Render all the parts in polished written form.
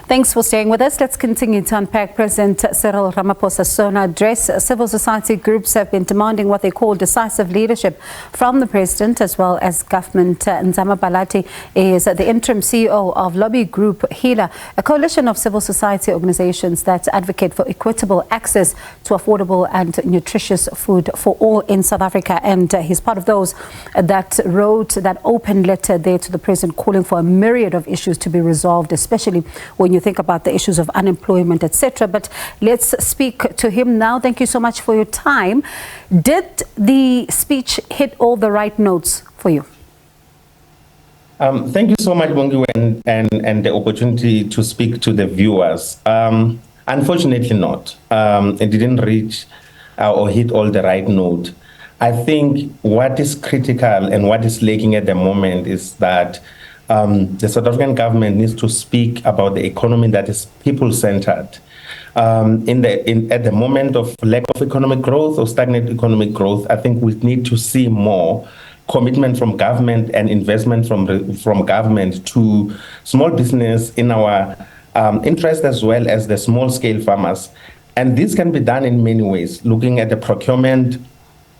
Thanks for staying with us. Let's continue to unpack President Ramaphosa's SONA address. Civil society groups have been demanding what they call decisive leadership from the president as well as government. Nzama Mbalati is the interim CEO of lobby group HEALA, a coalition of civil society organizations that advocate for equitable access to affordable and nutritious food for all in South Africa. And he's part of those that wrote that open letter there to the president calling for a myriad of issues to be resolved, especially when you think about the issues of unemployment, etc. But let's speak to him now. Thank you so much for your time. Did the speech hit all the right notes for you? Thank you so much, Bongi, and the opportunity to speak to the viewers. Unfortunately not. It didn't reach or hit all the right note. I think what is critical and what is lacking at the moment is that the South African government needs to speak about the economy that is people-centered. At the moment of lack of economic growth or stagnant economic growth, I think we need to see more commitment from government and investment from government to small business in our interest as well as the small-scale farmers. And this can be done in many ways, looking at the procurement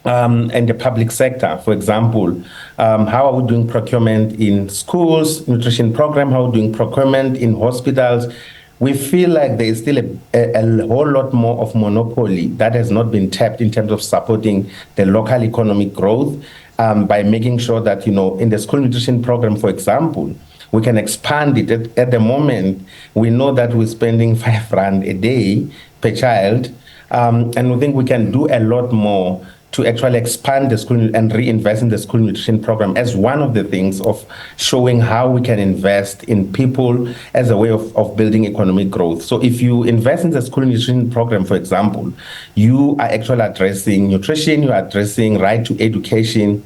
and the public sector. For example, how are we doing procurement in schools, nutrition program, how are we doing procurement in hospitals? We feel like there is still a whole lot more of monopoly that has not been tapped in terms of supporting the local economic growth by making sure that, in the school nutrition program, for example, we can expand it. At the moment, we know that we're spending R5 a day per child, and we think we can do a lot more to actually expand the school and reinvest in the school nutrition program as one of the things of showing how we can invest in people as a way of building economic growth. So if you invest in the school nutrition program, for example, you are actually addressing nutrition, you are addressing right to education,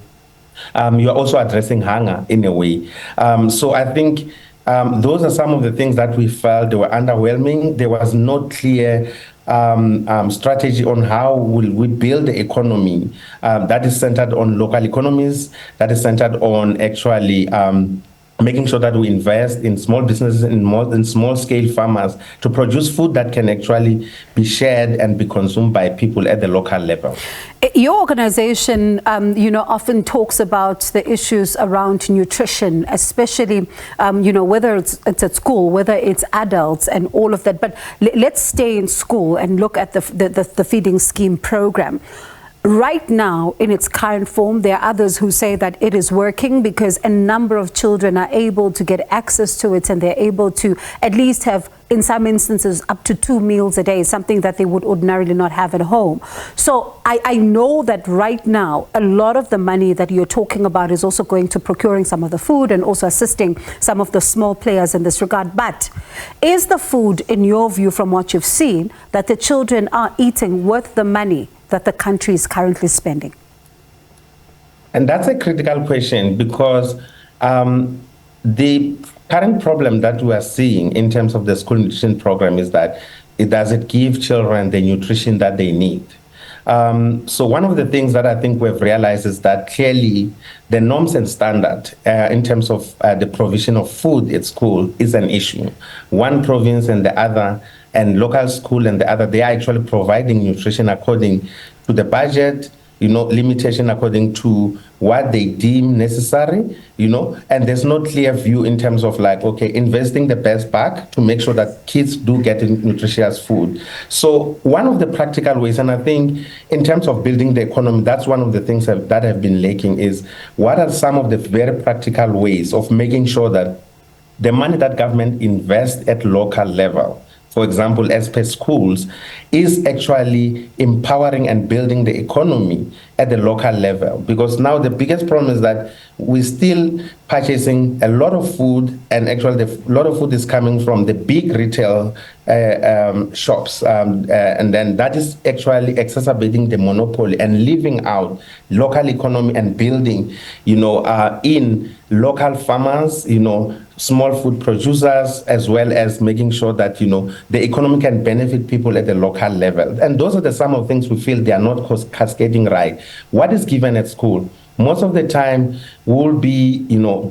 you are also addressing hunger in a way. So I think those are some of the things that we felt they were underwhelming. There was no clear strategy on how will we build the economy that is centered on local economies, that is centered on actually making sure that we invest in small businesses and small-scale farmers to produce food that can actually be shared and be consumed by people at the local level. Your organization, often talks about the issues around nutrition, especially, whether it's at school, whether it's adults and all of that. But let's stay in school and look at the feeding scheme program. Right now, in its current form, there are others who say that it is working because a number of children are able to get access to it and they're able to at least have, in some instances, up to 2 meals a day, something that they would ordinarily not have at home. So I know that right now, a lot of the money that you're talking about is also going to procuring some of the food and also assisting some of the small players in this regard. But is the food, in your view, from what you've seen, that the children are eating worth the money that the country is currently spending? And that's a critical question because the current problem that we are seeing in terms of the school nutrition program is that it doesn't give children the nutrition that they need. So one of the things that I think we've realized is that clearly the norms and standard in terms of the provision of food at school is an issue. One province and the other, and local school and the other, they are actually providing nutrition according to the budget, limitation according to what they deem necessary, and there's no clear view in terms of investing the best back to make sure that kids do get nutritious food. So one of the practical ways, and I think in terms of building the economy, that's one of the things that have been lacking is what are some of the very practical ways of making sure that the money that government invests at local level, for example, as per schools, is actually empowering and building the economy at the local level. Because now the biggest problem is that we're still purchasing a lot of food, and actually a lot of food is coming from the big retail shops. And then that is actually exacerbating the monopoly and leaving out local economy and building, in local farmers, small food producers, as well as making sure that, the economy can benefit people at the local level. And those are some of the things we feel they are not cascading right. What is given at school most of the time will be,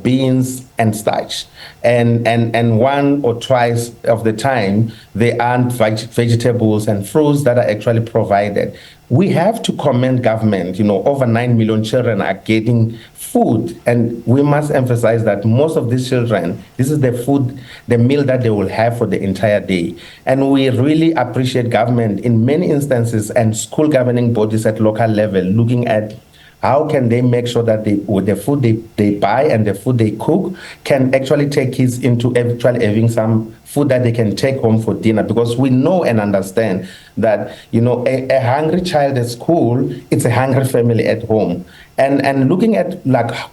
beans and starch. And one or twice of the time, there aren't vegetables and fruits that are actually provided. We have to commend government. Over 9 million children are getting food. And we must emphasize that most of these children, this is the food, the meal that they will have for the entire day. And we really appreciate government in many instances and school governing bodies at local level looking at how can they make sure that with the food they buy and the food they cook can actually take kids into actually having some food that they can take home for dinner, because we know and understand that a hungry child at school, it's a hungry family at home. And looking at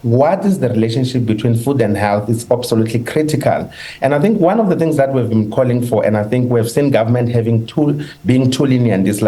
what is the relationship between food and health is absolutely critical. And I think one of the things that we've been calling for, and I think we've seen government being too lenient, is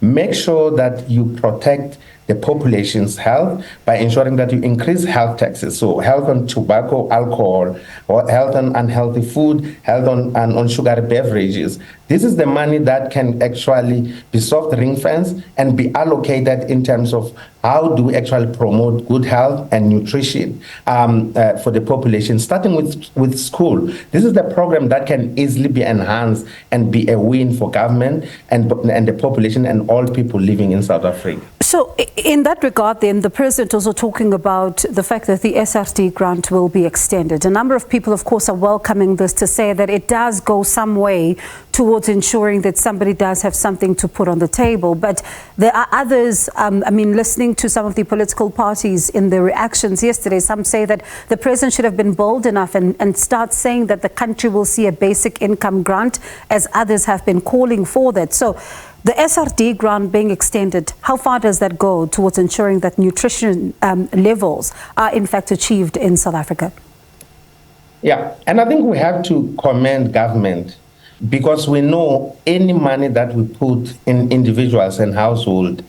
make sure that you protect the population's health by ensuring that you increase health taxes. So health on tobacco, alcohol, or health on unhealthy food, health on sugary beverages. This is the money that can actually be soft ring fenced and be allocated in terms of how do we actually promote good health and nutrition for the population, starting with school. This is the program that can easily be enhanced and be a win for government and the population and all people living in South Africa. So in that regard, then, the president also talking about the fact that the SRD grant will be extended. A number of people, of course, are welcoming this to say that it does go some way towards ensuring that somebody does have something to put on the table. But there are others, listening to some of the political parties in their reactions yesterday, some say that the president should have been bold enough and start saying that the country will see a basic income grant, as others have been calling for that. So the SRD grant being extended, how far does that go towards ensuring that nutrition levels are in fact achieved in South Africa? Yeah, and I think we have to commend government, because we know any money that we put in individuals and households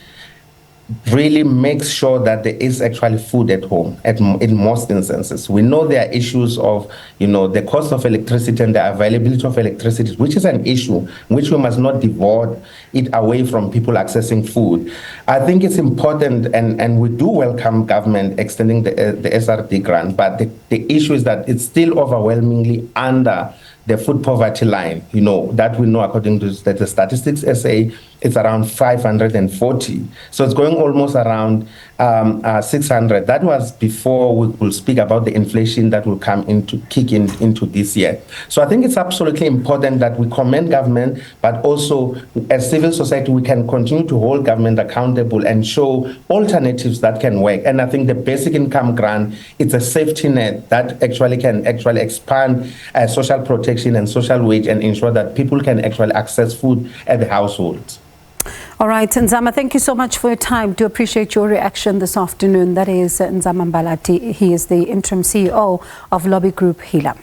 really makes sure that there is actually food at home in most instances. We know there are issues of, the cost of electricity and the availability of electricity, which is an issue which we must not devote it away from people accessing food. I think it's important, and we do welcome government extending the SRD grant, but the issue is that it's still overwhelmingly under the food poverty line, that we know according to the statistics SA, it's around 540. So it's going almost around 600. That was before we could speak about the inflation that will kick into this year. So I think it's absolutely important that we commend government, but also as civil society, we can continue to hold government accountable and show alternatives that can work. And I think the basic income grant, it's a safety net that can expand social protection and social wage and ensure that people can actually access food at the households. All right, Nzama, thank you so much for your time. Do appreciate your reaction this afternoon. That is Nzama Mbalati. He is the interim CEO of lobby group HEALA.